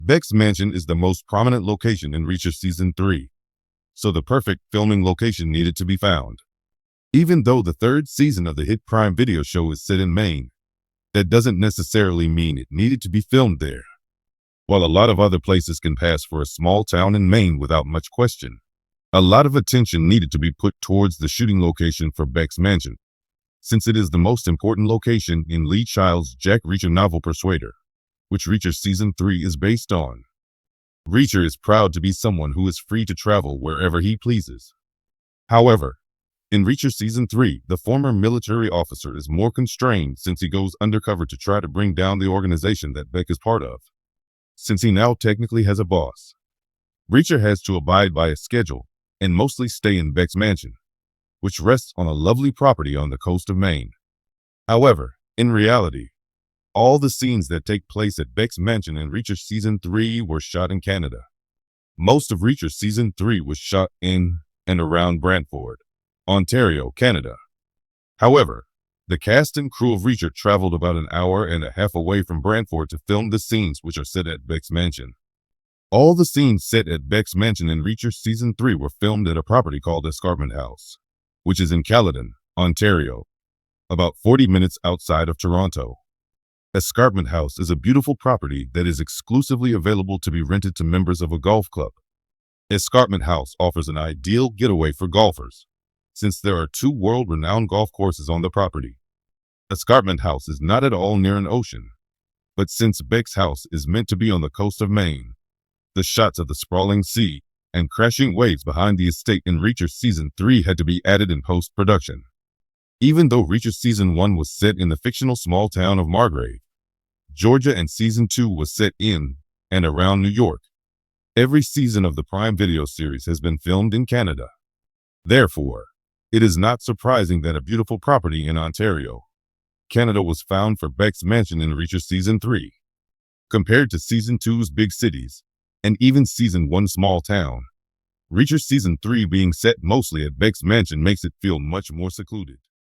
Beck's mansion is the most prominent location in Reacher Season 3, so the perfect filming location needed to be found. Even though the third season of the hit Prime Video show is set in Maine, that doesn't necessarily mean it needed to be filmed there. While a lot of other places can pass for a small town in Maine without much question, a lot of attention needed to be put towards the shooting location for Beck's mansion, since it is the most important location in Lee Child's Jack Reacher novel Persuader, which Reacher Season 3 is based on. Reacher is proud to be someone who is free to travel wherever he pleases. However, in Reacher Season 3, the former military officer is more constrained since he goes undercover to try to bring down the organization that Beck is part of. Since he now technically has a boss, Reacher has to abide by a schedule and mostly stay in Beck's mansion, which rests on a lovely property on the coast of Maine. However, in reality, all the scenes that take place at Beck's mansion in Reacher Season 3 were shot in Canada. Most of Reacher Season 3 was shot in and around Brantford, Ontario, Canada. However, the cast and crew of Reacher traveled about an hour and a half away from Brantford to film the scenes which are set at Beck's mansion. All the scenes set at Beck's mansion in Reacher Season 3 were filmed at a property called Escarpment House, which is in Caledon, Ontario, about 40 minutes outside of Toronto. Escarpment House is a beautiful property that is exclusively available to be rented to members of a golf club. Escarpment House offers an ideal getaway for golfers, since there are two world-renowned golf courses on the property. Escarpment House is not at all near an ocean, but since Beck's house is meant to be on the coast of Maine, the shots of the sprawling sea and crashing waves behind the estate in Reacher Season 3 had to be added in post-production. Even though Reacher Season 1 was set in the fictional small town of Margrave, Georgia, and Season 2 was set in and around New York, every season of the Prime Video series has been filmed in Canada. Therefore, it is not surprising that a beautiful property in Ontario, Canada was found for Beck's mansion in Reacher Season 3. Compared to Season 2's big cities, and even Season 1's small town, Reacher Season 3 being set mostly at Beck's mansion makes it feel much more secluded.